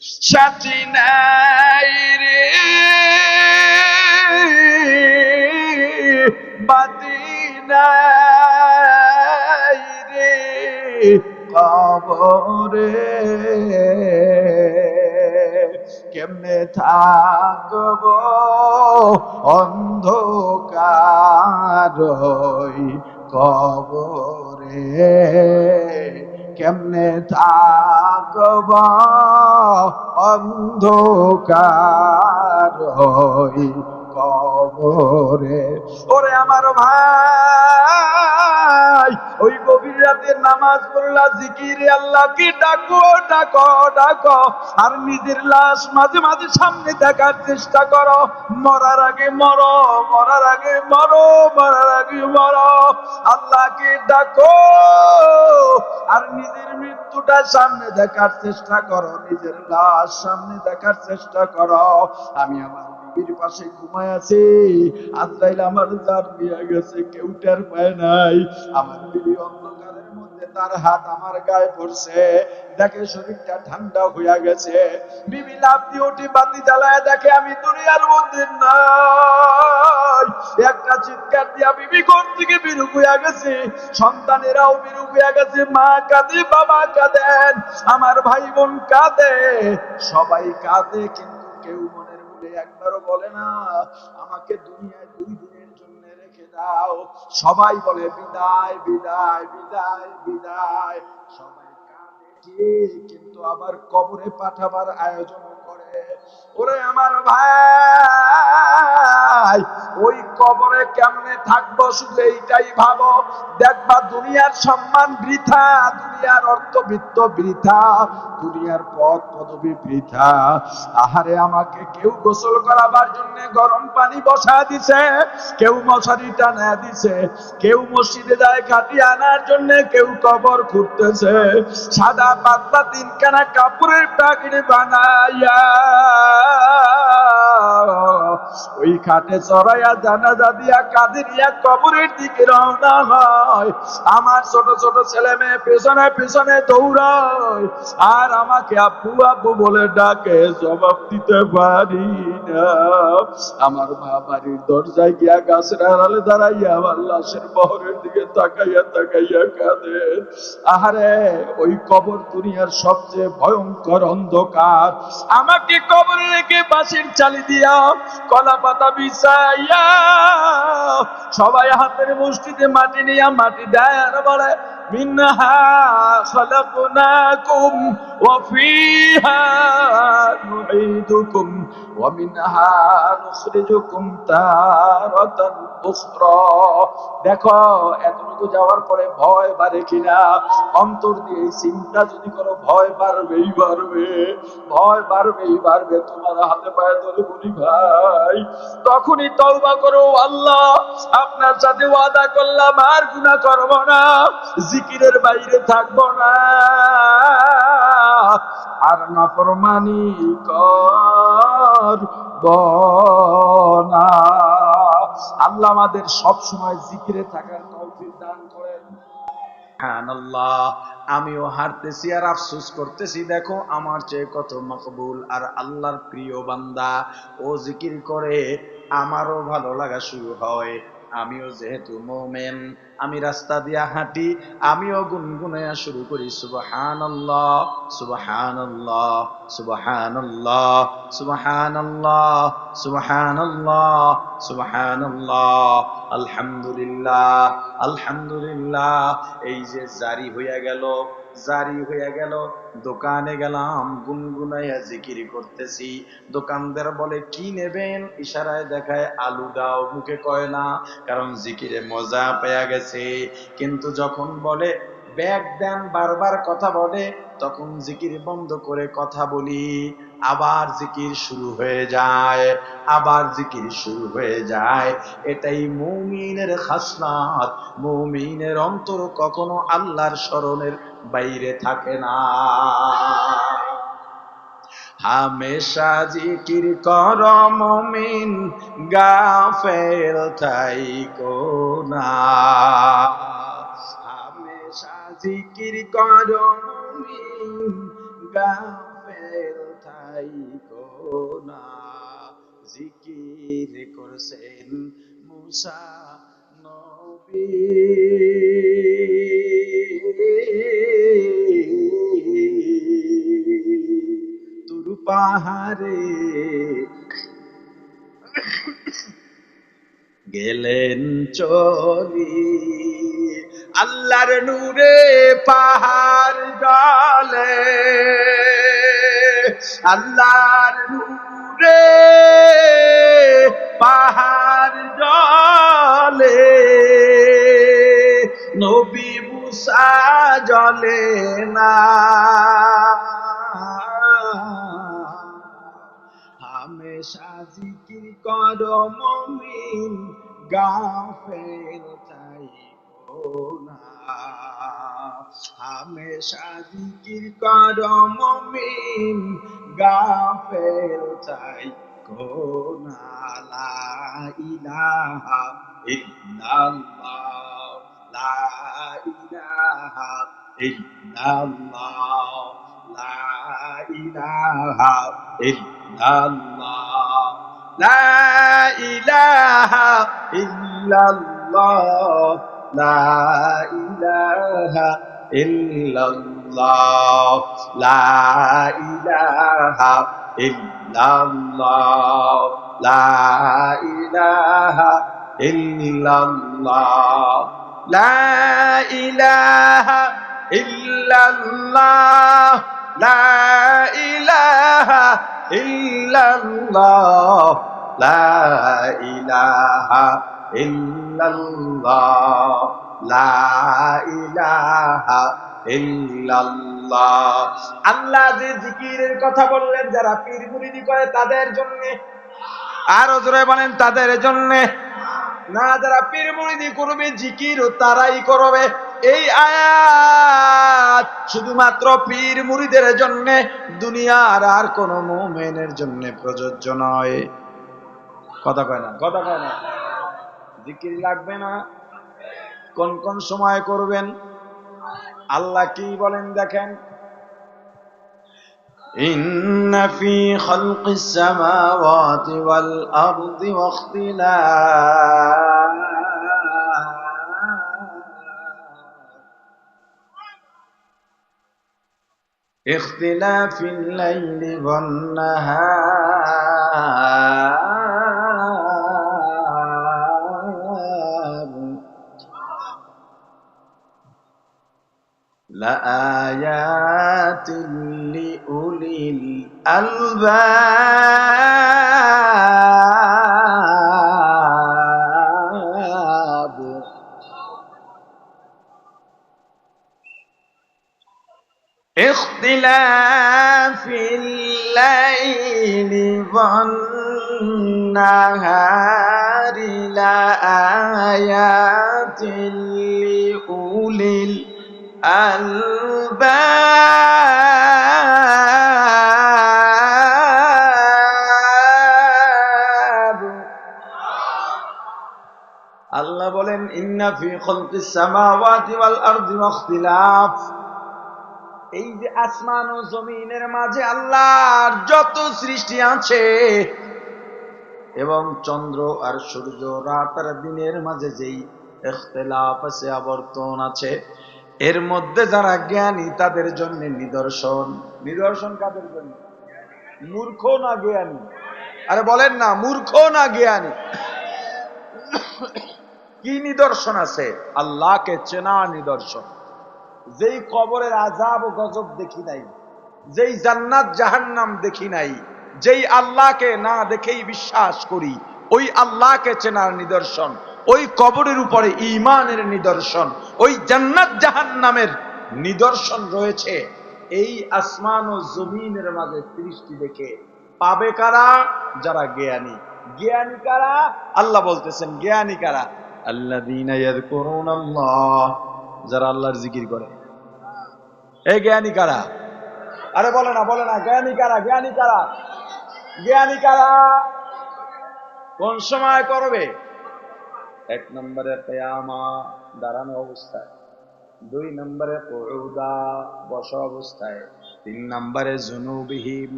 সাথী নাই রে বাতি নাই রে কবরে কেমনে থাকব অন্ধকার কবরে কেমনে থাকব অন্ধকার কবরে। ওরে আমার ভাই, ওই গভীর রাতের নামাজ পড়লা, জিকিরে আল্লাহকে ডাকো ডাকো ডাকো, আর নিজের লাশ মাঝে মাঝে সামনে দেখার চেষ্টা করো। মরার আগে মরো, মরার আগে মরো, মরার আগে মরো। আল্লাহকে ডাকো আর নিজের মৃত্যুটা সামনে দেখার চেষ্টা করো, নিজের লাশ সামনে দেখার চেষ্টা করো। আমি আমার বিবির পাশে ঘুমায় আছি, আজরাইল আমার জান নিয়ে গেছে, কেউ টের পায় নাই। আমার বিবি অন্ধকারের মধ্যে তার হাত আমার গায়ে পড়ছে, দেখে শরীরটা ঠান্ডা হইয়া গেছে। বিবি লাফ দিয়ে উঠে বাতি জ্বালায় দেখে আমি দুনিয়ার মধ্যে নাই। একটা চিৎকার দিয়া বিবি ঘর থেকে বিরূপ হইয়া গেছে, সন্তানেরাও বিরূপ হইয়া গেছে। মা কাঁদে, বাবা কাঁদেন, আমার ভাই বোন কাঁদে, সবাই কাঁদে, কিন্তু কেউ মনের মধ্যে একবারও বলে না আমাকে দুনিয়ায় 2 দিনের জন্য রেখে দাও। সবাই বলে বিদায় বিদায় বিদায় বিদায়। সবাই কাঁদে ঠিক, কিন্তু আবার কবরে পাঠাবার আয়োজন করে। ওরে আমার ভাই, ওই কবরে কেমনে থাকবো শুধু এইটাই ভাবো। দেখবা দুনিয়ার সম্মান বৃথা, দুনিয়ার অর্থবিত্ত বৃথা, দুনিয়ার পদ পদবী বৃথা। আহারে, আমাকে কেউ গোসল করাবার জন্য গরম পানি বসা দিছে, কেউ মশারি টানা দিছে, কেউ মসজিদে যায় খাটি আনার জন্য, কেউ কবর খুঁড়তেছে। সাদা পাতলা 3খানা কাপড়ের প্যাকেট বানাইয়া ওই খাটে চড়াইয়া জানাজা দিয়া কাঁদিয়া কবরের দিকে রওনা হয়। আমার ছোট ছোট ছেলে মেয়ে পেছনে পেছনে দৌড়ায়, আর আমাকে আব্বু আব্বু বলে ডাকে, জবাব দিতে পারি না। আমার মা বাড়ির দরজায় গিয়া গাছের আড়ালে দাঁড়াইয়া আমার লাশের বহরের দিকে তাকাইয়া তাকাইয়া কাঁদে। আহারে, ওই কবর দুনিয়ার সবচেয়ে ভয়ঙ্কর অন্ধকার। আমাকে কবরে রেখে বাঁশের চালি দিয়া কলা পাতা বিছাইয়া সবাই হাতের মুষ্টিতে মাটি নিয়ে মাটি দেয় আর বলে মিনহা খালাকনাকুম ওয়া ফিহা নুঈদুকুম ওয়া মিনহা নুখরিজুকুম তারাতান উখরা। দেখো, এতটুকু যাওয়ার পরে ভয় বাড়ে কিনা? অন্তর দিয়ে চিন্তা যদি করো, ভয় বাড়বেই বাড়বে, ভয় বাড়বেই বাড়বে। তোমার হাতে পায়ে ধরে বলি ভাই, তখনই তওবা করো। আল্লাহ, আপনার সাথে ওয়াদা করলাম আর গুনাহ করব না, জিকিরের বাইরে থাকব না, আর নাফরমানি করব না। আল্লাহ আমাদের সব সময় জিকিরে থাকার তৌফিক দান করেন। সুবহানাল্লাহ। আমিও হারতেছি আর আফসোস করতেছি, দেখো আমার চেয়ে কত মকবুল আর আল্লাহর প্রিয় বান্দা। ও জিকির করে আমারও ভালো লাগা শুরু হয়। আমিও যেহেতু মুমিন, আমি রাস্তা দিয়া হাঁটি, আমিও গুনগুনায়া শুরু করি সুবহানাল্লাহ সুবহানাল্লাহ সুবহানাল্লাহ সুবহানাল্লাহ সুবহানাল্লাহ সুবহানাল্লাহ আলহামদুলিল্লাহ আলহামদুলিল্লাহ। এই যে জারি হইয়া গেল, জারি হইয়া গেল। দোকানে গেলাম, গুনগুনাইয়া জিকির করতেছি। দোকানদার বলে কি নেবেন, ইশারায় দেখায় আলু দাও, মুখে কয় না, কারণ জিকিরে মজা পেয়ে গেছে। কিন্তু যখন বলে ব্যাগ দেন, বারবার কথা বলে, তখন জিকির বন্ধ করে কথা বলি, আবার জিকির শুরু হয়ে যায়, আবার জিকির শুরু হয়ে যায়। এটাই মুমিনের খাসলাত। মুমিনের অন্তর কখনো আল্লাহর স্মরণের বাইরে থাকে না। হামেশা জিকির কর মুমিন, গাফেল থাইকো না। হামেশা জিকির কর মুমিন, গাফেল থাইকো না। জিকির করছেন মুসা নবী, তুর পাহাড়ে গেলেন চলি, আল্লাহর নূরে পাহাড় গলে, আল্লাহর নূরে পাহাড় জলে, নবী মুসা জলে না। হামেশা জিকির করো মুমিন, গাফেল থাইকো না। হামেশা জিকির করো মুমিন, গাফেল থাইকো না। লা ইলাহা ইল্লাল্লাহ, লা ইলাহা ইল্লাল্লাহ, লা ইলাহা ইল্লাল্লাহ, লা ইলাহা ইল্লাল্লাহ, লা ইলাহা ইল্লাল্লাহ, লা ইলাহা ইল্লাল্লাহ, লা ইলাহা ইল্লাল্লাহ, লা ইলাহা ইল্লাল্লাহ, লা ইলাহা ইল্লাল্লাহ, লা ইলাহা ইল্লাল্লাহ, লা ইলাহা ইল্লাল্লাহ। আল্লাহ যে জিকিরের কথা বললেন, যারা পীর মুরিদি করে তাদের জন্য, আরো জোরে বলেন তাদের জন্য না, যারা পীর মুরিদি করবে জিকির তারাই করবে। এই আয়াত শুধুমাত্র পীর মুরিদের জন্য, দুনিয়ার আর কোন মুমিনের জন্য প্রযোজ্য নয়। কথা কয় না, কথা কয় না। জিকির লাগবে না, কোন কোন সময় করবেন? আল্লাহ কি বলেন দেখেন, ইন্না ফি খালকিস সামাওয়াতি ওয়াল আরদি ইখতিলাফিল লাইলি ওয়ান নাহার لآيات لأولي الألباب اختلاف الليل والنهار لآيات لأولي الألباب। আল্লাহ বলেন ইন্না ফি খালকিস সামাওয়াতি ওয়াল আরদি ওয়াখতিলাফ, এই যে আসমান ও জমিনের মাঝে আল্লাহর যত সৃষ্টি আছে, এবং চন্দ্র আর সূর্য, রাত আর দিনের মাঝে যেই ইখতিলাফ আছে, আবর্তন আছে, এর মধ্যে যারা জ্ঞানী তাদের জন্য নিদর্শন। নিদর্শন কাদের জন্য? মূর্খ না জ্ঞানী? আরে বলেন না, মূর্খ না জ্ঞানী? কি নিদর্শন আছে? আল্লাহকে চেনার নিদর্শন। যেই কবরের আযাব ও গজব দেখি নাই, যেই জান্নাত জাহান্নাম দেখি নাই, যেই আল্লাহকে না দেখেই বিশ্বাস করি, ওই আল্লাহকে চেনার নিদর্শন, ওই কবরের উপরে ঈমানের নিদর্শন, ওই জান্নাত জাহান্নামের নিদর্শন রয়েছে এই আসমান ও জমিনের মাঝে সৃষ্টি দেখে। পাবে কারা? যারা জ্ঞানী। জ্ঞানী কারা? আল্লাহ বলতেছেন জ্ঞানী কারা? আল্লাযীনা ইয়াযকুরুনাল্লাহ, যারা আল্লাহর জিকির করে। এই জ্ঞানী কারা? আরে বলে না, বলে না, জ্ঞানী কারা? জ্ঞানী কারা? জ্ঞানী কারা? কোন সময় করবে? এক নম্বরে কিয়ামা, দাঁড়ানো অবস্থায়। দুই নম্বরে কুউদা, বসা অবস্থায়। তিন নম্বরে জুনুবিহিম,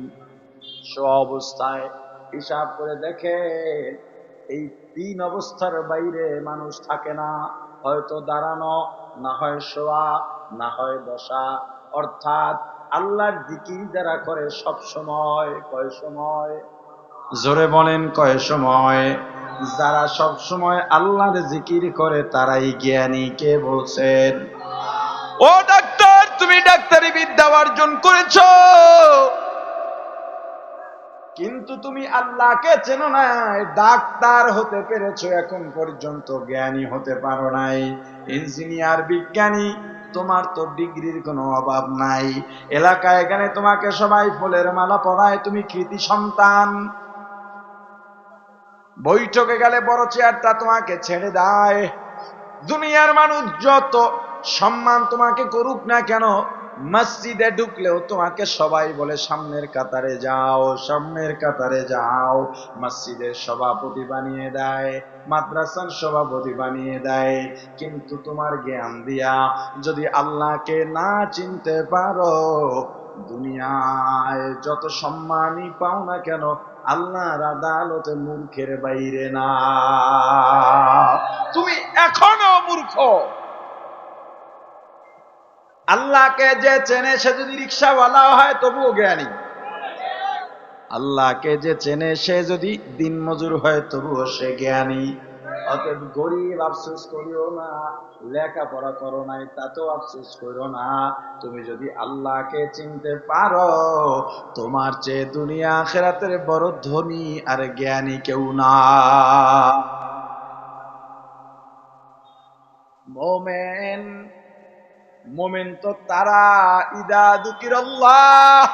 শোয়া অবস্থায় হিসাব করে দেখে এই 3 অবস্থার বাইরে মানুষ থাকে না, হয়তো দাঁড়ানো, না হয় শোয়া, না হয় বসা। অর্থাৎ আল্লাহর জিকির যারা করে সব সময়, কয় সময়? জোরে বলেন, কয় সময়? যারা সব সময় আল্লাহর জিকির করে তারাই জ্ঞানী। কে বলছেন? ও ডাক্তার, তুমি ডাক্তারি বিদ্যা অর্জন করেছো, কিন্তু তুমি আল্লাহকে চেনো নাই। ডাক্তার হতে পেরেছো, এখন পর্যন্ত জ্ঞানী হতে পারো নাই। ইঞ্জিনিয়ার, বিজ্ঞানী, তোমার তো ডিগ্রির কোনো অভাব নাই। এলাকায় এখানে তোমাকে সবাই ফুলের মালা পরায়, তুমি কৃতি সন্তান। বৈঠকে গেলে বড় চেয়ারটা তোমাকে ছেড়ে দেয়। দুনিয়ার মানুষ যত সম্মান তোমাকে করুক না কেন, মসজিদে ঢুকলেও তোমাকে সবাই বলে সামনের কাতারে যাও, সামনের কাতারে যাও। মসজিদের সভাপতি বানিয়ে দেয়, মাদ্রাসার সভাপতি বানিয়ে দেয়, কিন্তু তোমার জ্ঞান দিয়া যদি আল্লাহকে না চিনতে পারো, দুনিয়ায় যত সম্মানই পাও না কেন, আল্লাহর আদালতে মূর্খের বাইরে না। তুমি এখনো মূর্খ। আল্লাহকে যে চেনে সে যদি রিক্সাওয়ালা হয় তবুও জ্ঞানী। আল্লাহকে যে চেনে সে যদি দিনমজুর হয় তবুও সে জ্ঞানী। অতএব গরিব আফসোস করিও না, লেখাপড়া করো নাই তাতেও আফসোস করো না। তুমি যদি আল্লাহকে চিনতে পারো, তোমার চেয়ে দুনিয়া আখিরাতের বড় ধনী আর জ্ঞানী কেউ না। মোমেন, মোমেন তো তারা ইদা যুকিরাল্লাহ,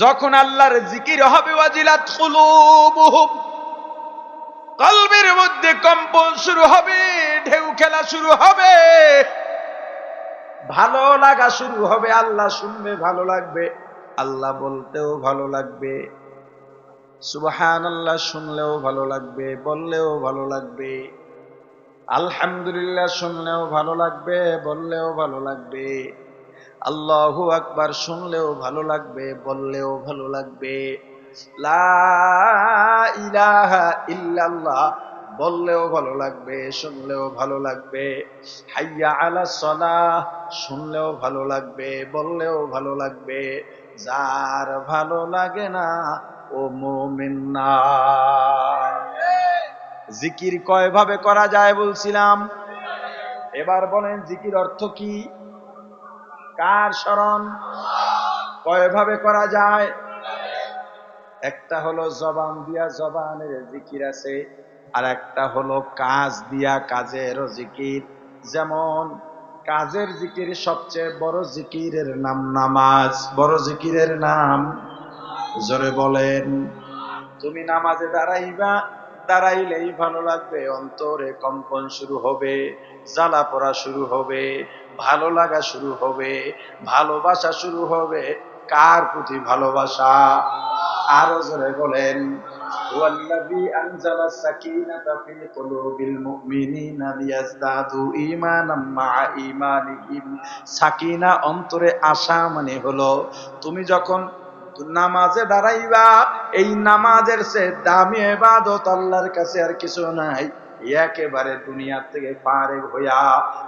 যখন আল্লাহর জিকির হবে, ওয়াজিলাত কুলুবুহুম, কলবের মধ্যে কম্পন শুরু হবে, ঢেউ খেলা শুরু হবে, ভালো লাগা শুরু হবে। আল্লাহ শুনবে ভালো লাগবে, আল্লাহ বলতেও ভালো লাগবে, সুবহানাল্লাহ শুনলেও ভালো লাগবে, বললেও ভালো লাগবে, আলহামদুলিল্লাহ শুনলেও ভালো লাগবে, বললেও ভালো লাগবে, আল্লাহু আকবার শুনলেও ভালো লাগবে, বললেও ভালো লাগবে, লা ইলাহা ইল্লাল্লাহ বললেও ভালো লাগবে, শুনলেও ভালো লাগবে, হাইয়া আলাস সালাহ শুনলেও ভালো লাগবে, বললেও ভালো লাগবে। যার ভালো লাগে না ও মুমিন না। জিকির কয় ভাবে করা যায় বলছিলাম, এবার বলেন জিকির অর্থ কি? কার স্মরণ? কয় ভাবে করা যায়? একটা হলো জবান দিয়া জবানের জিকির আছে, আর একটা হলো কাজ দিয়া কাজেরও জিকির। যেমন কাজের জিকির সবচেয়ে বড় জিকিরের নাম নামাজ। বড় জিকিরের নাম জোরে বলেন। তুমি নামাজে দাঁড়াইবা, দাঁড়াইলেই ভালো লাগবে, অন্তরে কম্পন শুরু হবে, জ্বালা পড়া শুরু হবে, ভালো লাগা শুরু হবে, ভালোবাসা শুরু হবে। কার প্রতি ভালোবাসা? আরো জোরে বলেন। ওয়াল্লাযী আনজালা সাকিনাতা ফি কুলুবিল মুমিনিনা লিয়াজদাদু ঈমানাম মা'a ঈমানিহিম। সাকিনা অন্তরে আসা মানে হলো তুমি যখন নামাজে দাঁড়াইবা, এই নামাজের চেয়ে দামি ইবাদত আল্লাহর কাছে আর কিছু নাই। একেবারে দুনিয়ার থেকে ফারেগ হইয়া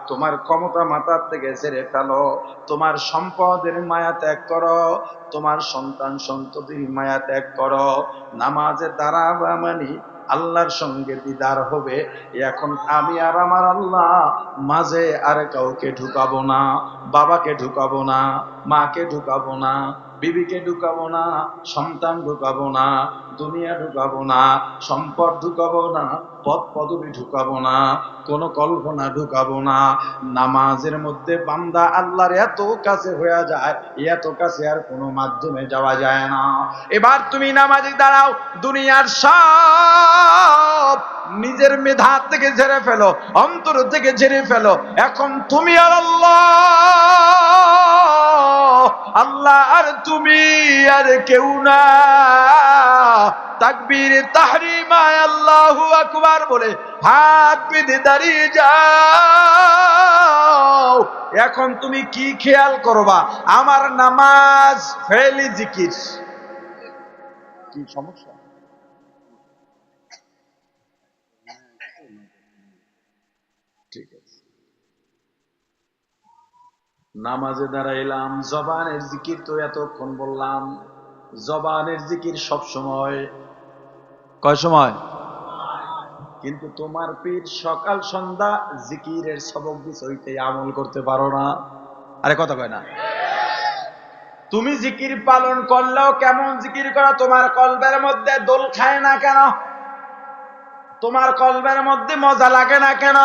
তোমার ক্ষমতা মাথার থেকে ছেড়ে ফেলো, তোমার সম্পদের মায়া ত্যাগ করো, তোমার সন্তান সন্ততির মায়া ত্যাগ করো। নামাজে দাঁড়াবা মানে আল্লাহর সঙ্গে দিদার হবে। এখন আমি আর আমার আল্লাহ মাঝে আর কাউকে ঢুকাবো না, বাবাকে ঢুকাবো না, মাকে ঢুকাবো না, বিবিকে ঢুকাবো না, সন্তান ঢুকাবো না, দুনিয়া ঢুকাবো না, সম্পদ ঢুকাবো না, পদ পদবি ঢুকাবো না, কোনো কল্পনা ঢুকাবো না। নামাজের মধ্যে বান্দা আল্লাহর এত কাছে হয়ে যায়, এত কাছে আর কোনো মাধ্যমে যাওয়া যায় না। এবার তুমি নামাজে দাঁড়াও, দুনিয়ার সব নিজের মেধা থেকে ঝেড়ে ফেলো, অন্তর থেকে ঝেড়ে ফেলো। এখন তুমি আর আল্লাহ, আল্লাহ আর তুমি, আর কেউ না। তাকবীর তাহরিমায় আল্লাহু আকবার বলে হাত বেঁধে দাঁড়িয়ে যাও। এখন তুমি কি খেয়াল করবা? আমার নামাজ ফেলি জিকির, কি সমস্যা? ঠিক আছে, নামাজে দাঁড়াইলাম, জবানের জিকির তো এতক্ষণ বললাম, জবানের জিকির সব সময়, কয় সময়? কিন্তু তোমার পীর সকাল সন্ধ্যা জিকিরের সবক বিষয়তে আমল করতে পারো না। আরে কথা কয় না? তুমি জিকির পালন করলেও কেমন জিকির করো, তোমার কলবের মধ্যে দোল খায় না কেন? তোমার কলবের মধ্যে মজা লাগে না কেন?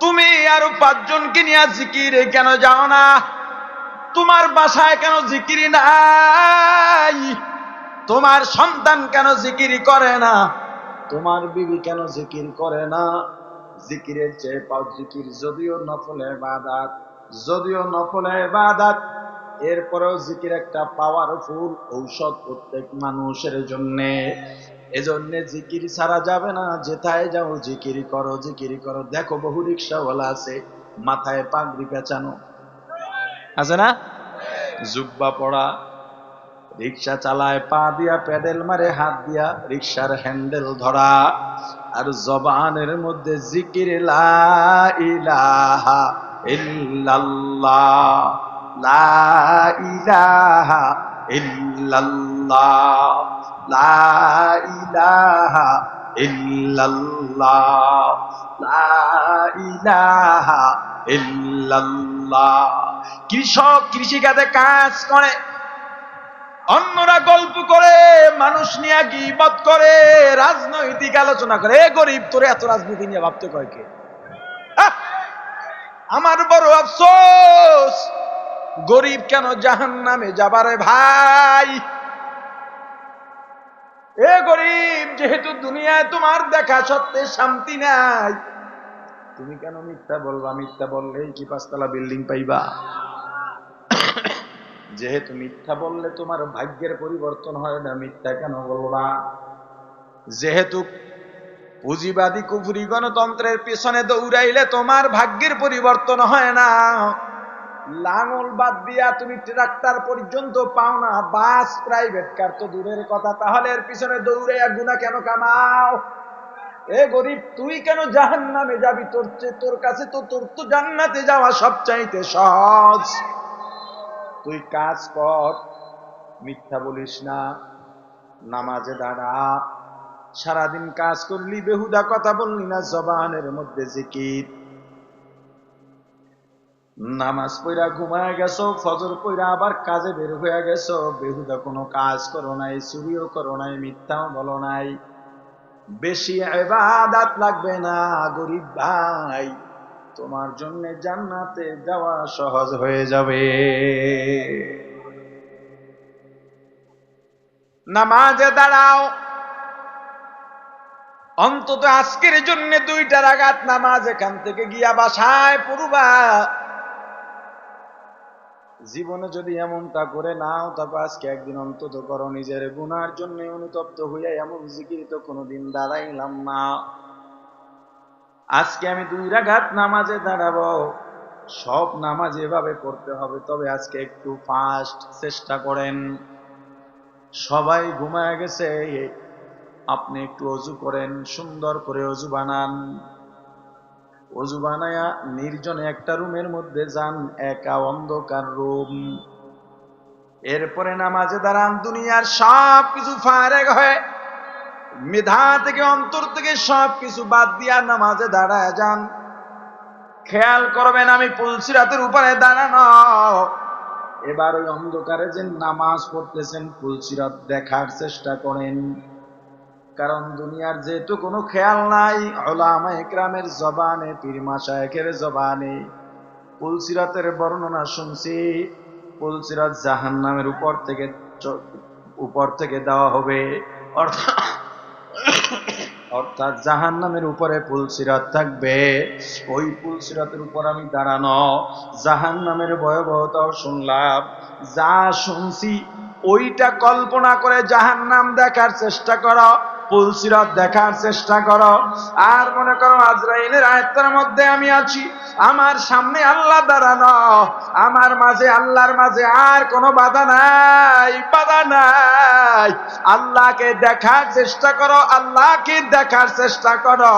তুমি আরো 5 জনকে নিয়ে জিকিরে কেন যাও না? তোমার বাসায় কেন জিকির নাই? তোমার সন্তান কেন জিকির করে না? তোমার বিবি কেন জিকির করে না? জিকিরের চেয়ে জিকির যদিও নফল ইবাদত, যদিও নফল ইবাদত, এরপরেও জিকির একটা পাওয়ারফুল ঔষধ প্রত্যেক মানুষের জন্য। এজন্য জিকির ছাড়া যাবে না, যেথায় যাও জিকির করো, জিকির করো। দেখো বহু রিক্সাওয়ালা আছে, মাথায় পাগড়ি পেঁচানো আছে না, জুব্বা পড়া, রিক্সা চালায়, পা দিয়া প্যাডেল মারে, হাত দিয়া রিক্সার হ্যান্ডেল ধরা, আর জবানের মধ্যে জিকির লা ইলাহা ইল্লাল্লাহ, লা ইলাহা ইল্লাল্লাহ, লা ইলাহা ইল্লাল্লাহ, লা ইলাহা ইল্লাল্লাহ। কৃষক কৃষিকাজে কাজ করে, অন্যরা গল্প করে, মানুষ নিয়ে গীবত করে, রাজনৈতিক আলোচনা করে। এ গরিব, তোরে এত রাজনীতি নিয়ে ভাবতে কয় কে? আমার বড় আফসোস, গরিব কেন জাহান্নামে যাবারে ভাই? এ গরিব, যেহেতু দুনিয়ায় তোমার দেখা সত্ত্বে শান্তি নাই, তুমি কেন মিথ্যা বলবা? মিথ্যা বললেই কি 5 তলা বিল্ডিং পাইবা? যেহেতু মিথ্যা বললে তোমার ভাগ্যের পরিবর্তন হয় না, মিথ্যা কেন বলবা? যেহেতু পুঁজিবাদী কুফরি গণতন্ত্রের পিছনে দৌড়াইলে তোমার ভাগ্যের পরিবর্তন হয় না, লাঙল বাদ দিয়া তুমি ট্রাক্টর পর্যন্ত পাও না, বাস প্রাইভেট কার তো দূরের কথা, তাহলে এর পিছনে দৌড়াইয়া গুনাহ কেন কামাও? এ গরিব, তুই কেন জাহান্নামে যাবি? তোর কাছে তো তোর তো জান্নাতে যাওয়া সবচাইতে সহজ। তুই কাজ কর, মিথ্যা বলিস না, নামাজে দাঁড়া, সারাদিন কাজ করলি, বেহুদা কথা বললি না, জবানের মধ্যে জিকির। নামাজ পড়া ঘুমায় গেছো, ফজর পড়া আবার কাজে বের হয়ে গেছো, বেহুদা কোনো কাজ করো নাই, চুরিও করো নাই, মিথ্যাও বলো নাই। বেশি ইবাদত লাগবে না গরিব ভাই, তোমার জন্য জান্নাতে যাওয়া সহজ হয়ে যাবে। নামাজে দাঁড়াও, অন্তত আজকের জন্য 2টা রাকাত নামাজ এখান থেকে গিয়া বাসায় পড়বা। জীবনে যদি এমনটা করে নাও, তবে আজকে একদিন অন্তত করো, নিজের গুনার জন্য অনুতপ্ত হইয়া এমন জিকির তো কোনোদিন দাঁড়াইলাম না। আজকে আমি 2 রাকাত নামাজে দাঁড়াবো, সব নামাজ এভাবে পড়তে হবে, তবে আজকে একটু ফাস্ট চেষ্টা করেন। সবাই ঘুমায় গেছে, আপনি একটু অজু করেন, সুন্দর করে অজু বানান। অজু বানায়া নির্জনে একটা রুমের মধ্যে যান, একা অন্ধকার রুম। এরপরে নামাজে দাঁড়ান, দুনিয়ার সব কিছু ফারেক হয়ে, মেধা থেকে অন্তর থেকে সব কিছু বাদ দিয়া নামাজে দাঁড়ায় যান। খেয়াল করবেন আমি পুলসিরাতের উপরে দাঁড়ানো। এবার ওই অন্ধকারে যে নামাজ পড়তেছেন, পুলসিরাত দেখার চেষ্টা করেন, কারণ দুনিয়ার যেহেতু কোনো খেয়াল নাই, উলামা ইকরামের জবানে, পীর মাশায়েখের জবানে পুলসিরাতের বর্ণনা শুনছি। পুলসিরাত জাহান্নামের উপর থেকে দেওয়া হবে, অর্থাৎ জাহান্নামের উপরে পুলসিরাত থাকবে। ওই পুলসিরাতের উপর আমি দাঁড়ানো, জাহান্নামের ভয়াবহতাও শুনলাম। যা শুনছি ওইটা কল্পনা করে জাহান্নাম দেখার চেষ্টা করো, পুলসিরাত দেখার চেষ্টা করো। আর মনে করো আজরাইলের আয়াতের মধ্যে আমি আছি, আমার সামনে আল্লাহ দাঁড়ানো, আমার মাঝে আল্লাহর মাঝে আর কোনো বাধা নাই, বাধা নাই। নাই। আল্লাহকে দেখার চেষ্টা করো, আল্লাহকে দেখার চেষ্টা করো।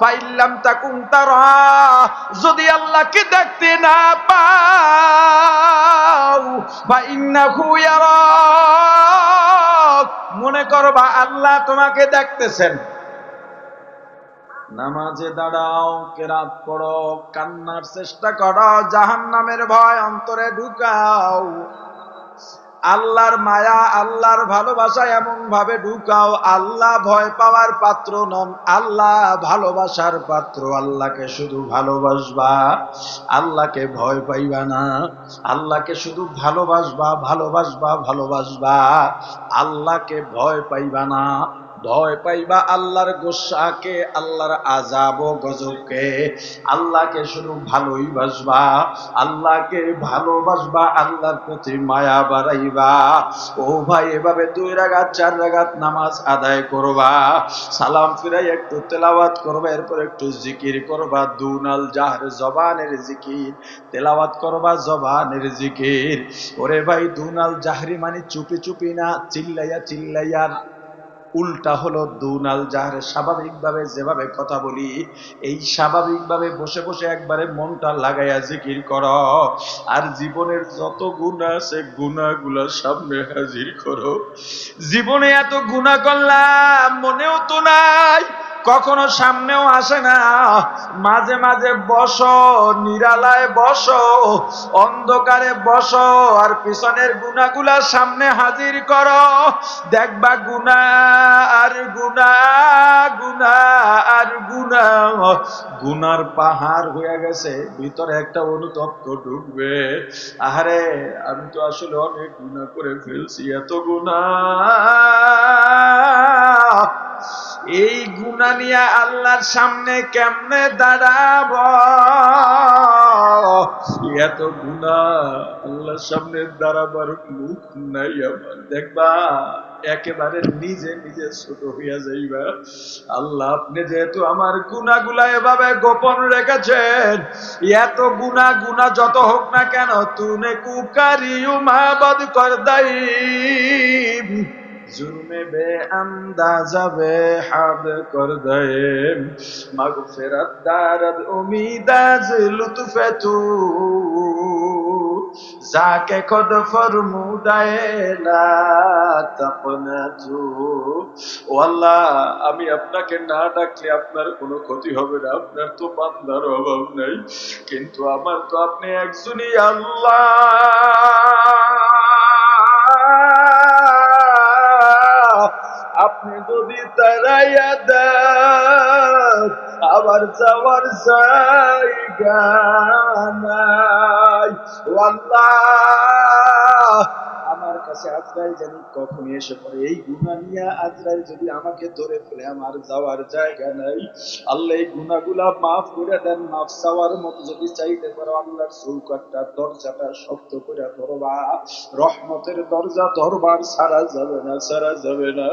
ফাইল্লাম তাকুন তারা, যদি আল্লাহকে দেখতে না পাও ফাইন্নাহু ইয়ারাক, মনে করবা আল্লাহ তোমাকে দেখতেছেন। নামাজে দাঁড়াও, কেরাত পড়ো, কান্নার চেষ্টা করো, জাহান্নামের ভয় অন্তরে ঢুকাও, আল্লাহর মায়া আল্লাহর ভালোবাসা এমন ভাবে ঢুকাও, আল্লাহ ভয় পাওয়ার পাত্র নন, আল্লাহ ভালোবাসার পাত্র। আল্লাহকে শুধু ভালোবাসবা, আল্লাহকে ভয় পাইবা না। আল্লাহকে শুধু ভালোবাসবা, ভালোবাসবা, ভালোবাসবা, আল্লাহকে ভয় পাইবা না। ভয় পাইবা আল্লাহর গোসাকে, আল্লাহর আযাব ও গজবকে। আল্লাহকে শুধু ভালোই বাসবা, আল্লাহকে ভালোবাসবা, আল্লাহর প্রতি মায়া বাড়াইবা। ও ভাই, এভাবে 2 রাকাত 4 রাকাত নামাজ আদায় করবা, সালাম ফিরাই একটু তেলাওয়াত করবা, এরপর একটু জিকির করবা, দুনাল জাহর, জবানের জিকির, তেলাওয়াত করবা জবানের জিকির। ওরে ভাই, দুনাল জাহরি মানে চুপি চুপি না, চিল্লাইয়া চিল্লাইয়া। উল্টা হলো দুনাল জাহরে, স্বাভাবিকভাবে যেভাবে কথা বলি এই স্বাভাবিকভাবে বসে বসে একবারে মনটা লাগাইয়া জিকির করো। আর জীবনের যত গুনাহ আছে গুনাহগুলো সামনে হাজির করো। জীবনে এত গুনাহ করলাম মনেও তো নাই, কখনো সামনেও আসে না। মাঝে মাঝে বসো, নিরালায় বসো, অন্ধকারে বসো, আর পিছনের গুনাহগুলা সামনে হাজির করো। দেখবা গুনাহ আর গুনাহ, গুনাহ আর গুনাহ, গুনার পাহাড় হয়ে গেছে, ভিতরে একটা অনুতপ্ত ঢুকবে। আহারে, আমি তো আসলে অনেক গুনাহ করে ফেলছি, এত গুনাহ। এই গুনাহ নিয়ে আল্লাহর সামনে কেমনে দাঁড়াব? এত গুনাহ, আল্লাহর সামনে দাঁড়াবার মুখ নাই আমার। দেখবা একেবারে নিজে নিজে ছোট হইয়া যাইবা। আল্লাহ, আপনি যেহেতু আমার গুনাহগুলা এভাবে গোপন রেখেছেন, এত গুনাহ যত হোক না কেন, তুনে কুকারিউ মাবদ কর দাই, जुर्मे बेअंदाजा बेहद कर दे, मगफिरत दारद उम्मीदाज लुत्फे तू, जाके खुद फरमुदाए ला तक़नतू। ও আল্লাহ, আমি আপনাকে না ডাকলে আপনার কোনো ক্ষতি হবে না, আপনার তো বান্দার অভাব নাই, কিন্তু আমার তো আপনি একজনই আল্লাহ। আপনি যদি তারাইয়া দেন আবার যাওয়ার জায়গা নাই। আল্লাহ, আমার কাছে আজরাইল জানি কখন এসে পড়ে, এই গুনাহ নিয়ে আজরাইল যদি আমাকে ধরে ফেলে আমার যাওয়ার জায়গা নাই। আল্লাহ, এই গুনাহগুলা মাফ করে দেন। মাফ চাওয়ার মতো যদি চাইতে পারো, আল্লাহর চৌকাঠটা, দরজাটা শক্ত করে ধরবা, রহমতের দরজা ধরবার, ছাড়া যাবে না, ছাড়া যাবে না।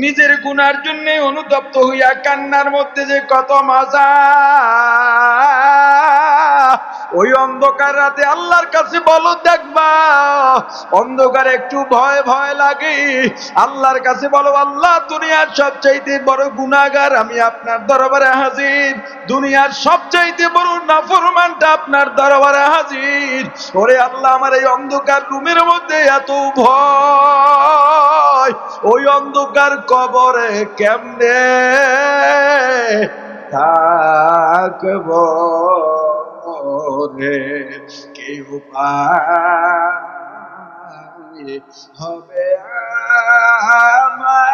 নিজের গুনার জন্য অনুতপ্ত হইয়া কান্নার মধ্যে যে কত মজা, ওই অন্ধকার রাতে আল্লাহর কাছে বলো, দেখবা অন্ধকারে একটু ভয় ভয় লাগে, আল্লাহর কাছে বলো, আল্লাহ, দুনিয়ার সবচাইতে বড় গুনাহগার আমি আপনার দরবারে হাজির, দুনিয়ার সবচাইতে বড় নাফরমানটা আপনার দরবারে হাজির। ওরে আল্লাহ, আমার এই অন্ধকার রুমের মধ্যে এত ভয়, ওই অন্ধকার কবরে কেমনে থাকব রে, কেউ পায় হবে আমার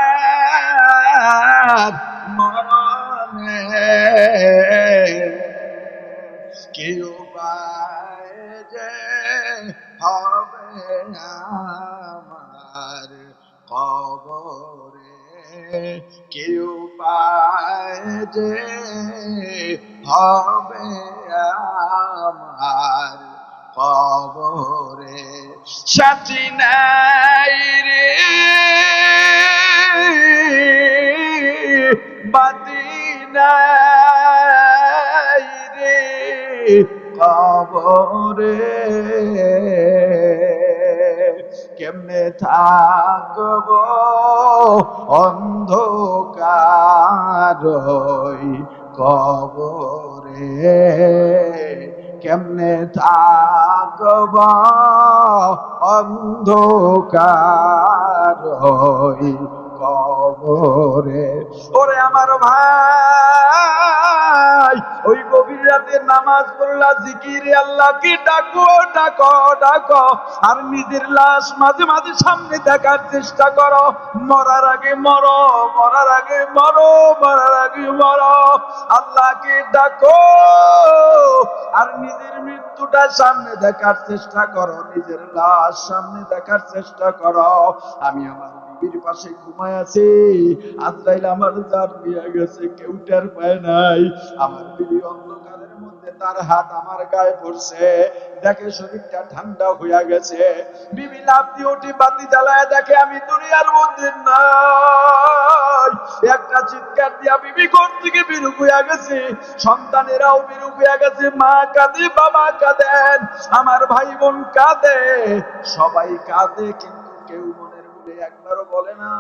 মনে, কেউ পায় যে হবে আমার কবরে, কেউ পায় যে হবে আমার কবরে। সাথী নাই রে, বাতি নাই রে কবরে, কেমনে থাকব অন্ধকার কবরে, কেমনে থাকব অন্ধকার কবরে। ওরে আমার ভাই, ওই গভীর রাতে নামাজ পড়লা, জিকিরে আল্লাহকে ডাকো ডাকো ডাকো, আর নিজের লাশ মাঝে মাঝে সামনে দেখার চেষ্টা করো। মরার আগে মরো, মরার আগে মরো, মরার আগে মরো। আল্লাহকে ডাকো আর নিজের মৃত্যুটা সামনে দেখার চেষ্টা করো, নিজের লাশ সামনে দেখার চেষ্টা করো। আমি আমার বিবির পাশে ঘুমায় আছি, আজরাইল আমার জান নিয়ে গেছে, কেউ টের পায় নাই। আমার বিবি অন্ধকারের মধ্যে তার হাত আমার গায়ে পড়ছে, দেখে শরীরটা ঠান্ডা হইয়া গেছে। বিবি লাফ দিয়ে উঠে বাতি জ্বালায় দেখে আমি দুনিয়ার মধ্যে নাই। একটা চিৎকার দিয়া বিবি ঘর থেকে বিরূপ হইয়া গেছে, সন্তানেরাও বিরূপ হইয়া গেছে। মা কাঁদে, বাবা কাঁদেন, আমার ভাই বোন কাঁদে, সবাই কাঁদে, কিন্তু কেউ মনের মধ্যে একবারও বলে না